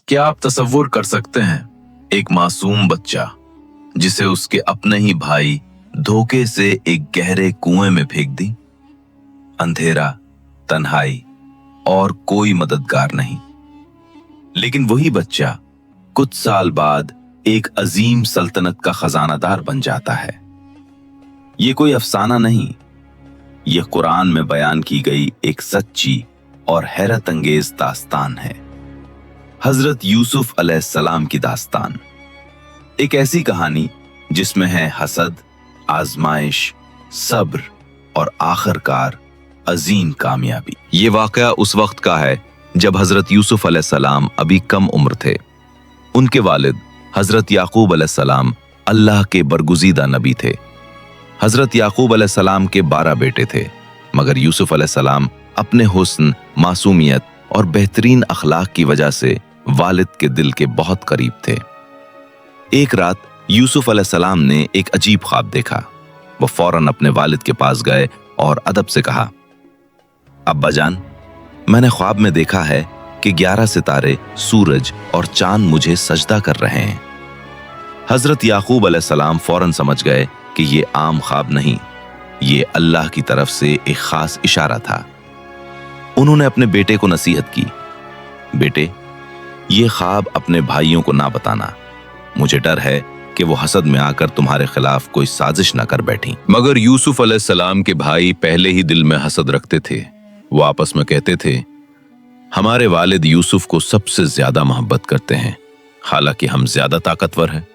क्या आप तसव्वुर कर सकते हैं एक मासूम बच्चा जिसे उसके अपने ही भाई धोखे से एक गहरे कुएं में फेंक दी। अंधेरा, तन्हाई और कोई मददगार नहीं। लेकिन वही बच्चा कुछ साल बाद एक अजीम सल्तनत का खजानादार बन जाता है। ये कोई अफसाना नहीं, यह कुरान में बयान की गई एक सच्ची और हैरत अंगेज दास्तान है। हजरत यूसुफ अलैहिस्सलाम की दास्तान, एक ऐसी कहानी जिसमें है हसद, आजमाइश, सब्र और आखिरकार अजीम कामयाबी। ये वाकया उस वक्त का है जब हजरत यूसुफ अलैहिस्सलाम अभी कम उम्र थे। उनके वालिद हजरत याकूब अलैहिस्सलाम अल्लाह के बरगुजीदा नबी थे। हजरत याकूब अलैहिस्सलाम के 12 बेटे थे, मगर यूसुफ अलैहिस्सलाम अपने हुस्न, मासूमियत और बेहतरीन अखलाक की वजह से वालिद के दिल के बहुत करीब थे। एक रात यूसुफ अलैहिस्सलाम ने एक अजीब ख्वाब देखा। वो फौरन अपने वालिद के पास गए और अदब से कहा, अब्बा जान, मैंने ख्वाब में देखा है कि 11 सितारे, सूरज और चांद मुझे सजदा कर रहे हैं। हजरत याकूब अलैहिस्सलाम फौरन समझ गए कि ये आम ख्वाब नहीं, ये अल्लाह की तरफ से एक खास इशारा था। उन्होंने अपने बेटे को नसीहत की, बेटे, ये ख्वाब अपने भाइयों को ना बताना। मुझे डर है कि वो हसद में आकर तुम्हारे खिलाफ कोई साजिश ना कर बैठी। मगर यूसुफ अलैहिस्सलाम के भाई पहले ही दिल में हसद रखते थे। वो आपस में कहते थे, हमारे वालिद यूसुफ को सबसे ज्यादा मोहब्बत करते हैं, हालांकि हम ज्यादा ताकतवर हैं।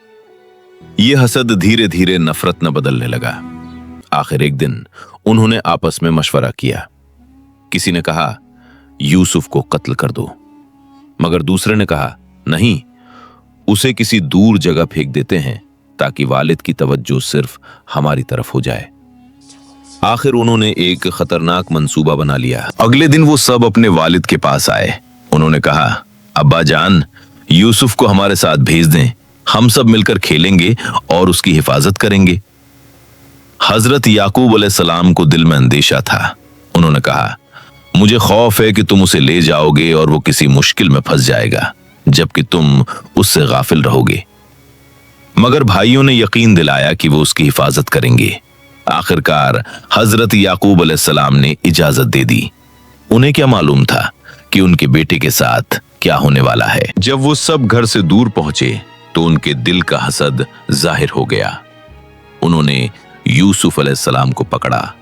ये हसद धीरे धीरे नफरत में बदलने लगा। आखिर एक दिन उन्होंने आपस में मशवरा किया। किसी ने कहा, यूसुफ को कत्ल कर दो, मगर दूसरे ने कहा, नहीं, उसे किसी दूर जगह फेंक देते हैं ताकि वालिद की तवज्जो सिर्फ हमारी तरफ हो जाए। आखिर उन्होंने एक खतरनाक मंसूबा बना लिया। अगले दिन वो सब अपने वालिद के पास आए। उन्होंने कहा, अब्बा जान, यूसुफ को हमारे साथ भेज दें, हम सब मिलकर खेलेंगे और उसकी हिफाजत करेंगे। हजरत याकूब अलैहिस्सलाम को दिल में अंदेशा था। उन्होंने कहा, मुझे खौफ है कि तुम उसे ले जाओगे और वो किसी मुश्किल में फंस जाएगा, जबकि तुम उससे गाफिल रहोगे। मगर भाइयों ने यकीन दिलाया कि वो उसकी हिफाजत करेंगे। आखिरकार हजरत याकूब अलैहिस्सलाम ने इजाजत दे दी। उन्हें क्या मालूम था कि उनके बेटे के साथ क्या होने वाला है। जब वो सब घर से दूर पहुंचे तो उनके दिल का हसद जाहिर हो गया। उन्होंने यूसुफ अलैहिस्सलाम को पकड़ा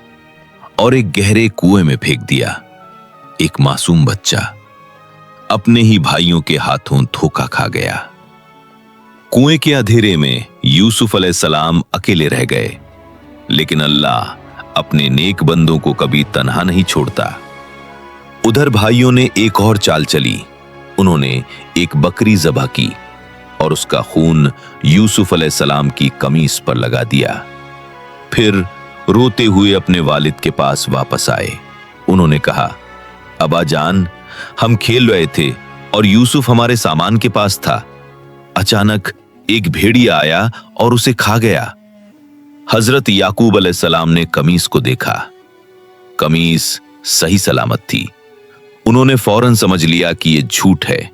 और एक गहरे कुएं में फेंक दिया। एक मासूम बच्चा अपने ही भाइयों के हाथों धोखा खा गया। कुएं के अंधेरे में यूसुफ अलैहिस्सलाम अकेले रह गए, लेकिन अल्लाह अपने नेक बंदों को कभी तन्हा नहीं छोड़ता। उधर भाइयों ने एक और चाल चली। उन्होंने एक बकरी ज़बह की और उसका खून यूसुफ अलैहिस्सलाम की कमीज पर लगा दिया। फिर रोते हुए अपने वालिद के पास वापस आए। उन्होंने कहा, अब्बा जान, हम खेल रहे थे और यूसुफ हमारे सामान के पास था। अचानक एक भेड़िया आया और उसे खा गया। हजरत याकूब अलैहिस्सलाम ने कमीज को देखा। कमीज सही सलामत थी। उन्होंने फौरन समझ लिया कि यह झूठ है।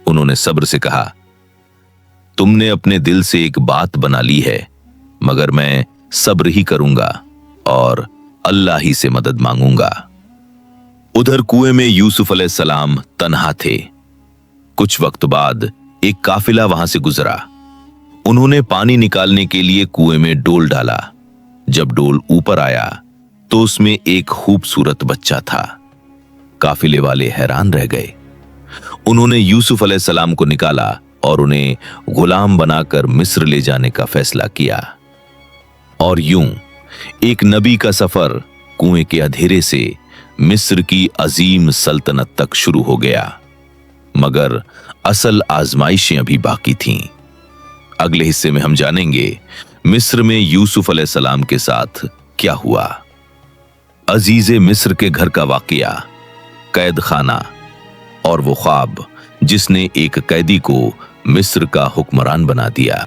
उन्होंने सब्र से कहा, तुमने अपने दिल से एक बात बना ली है, मगर मैं सब्र ही करूंगा और अल्लाह ही से मदद मांगूंगा। उधर कुएं में यूसुफ अलैहिस्सलाम तन्हा थे। कुछ वक्त बाद एक काफिला वहां से गुजरा। उन्होंने पानी निकालने के लिए कुएं में डोल डाला। जब डोल ऊपर आया तो उसमें एक खूबसूरत बच्चा था। काफिले वाले हैरान रह गए। उन्होंने यूसुफ अलैहिस्सलाम को निकाला और उन्हें गुलाम बनाकर मिस्र ले जाने का फैसला किया। और यूं एक नबी का सफर कुएं के अंधेरे से मिस्र की अजीम सल्तनत तक शुरू हो गया। मगर असल आजमाइशें अभी बाकी थीं। अगले हिस्से में हम जानेंगे मिस्र में यूसुफ अलैहिस्सलाम के साथ क्या हुआ। अजीज़े मिस्र के घर का वाकया, कैद खाना और वो ख्वाब जिसने एक कैदी को मिस्र का हुक्मरान बना दिया।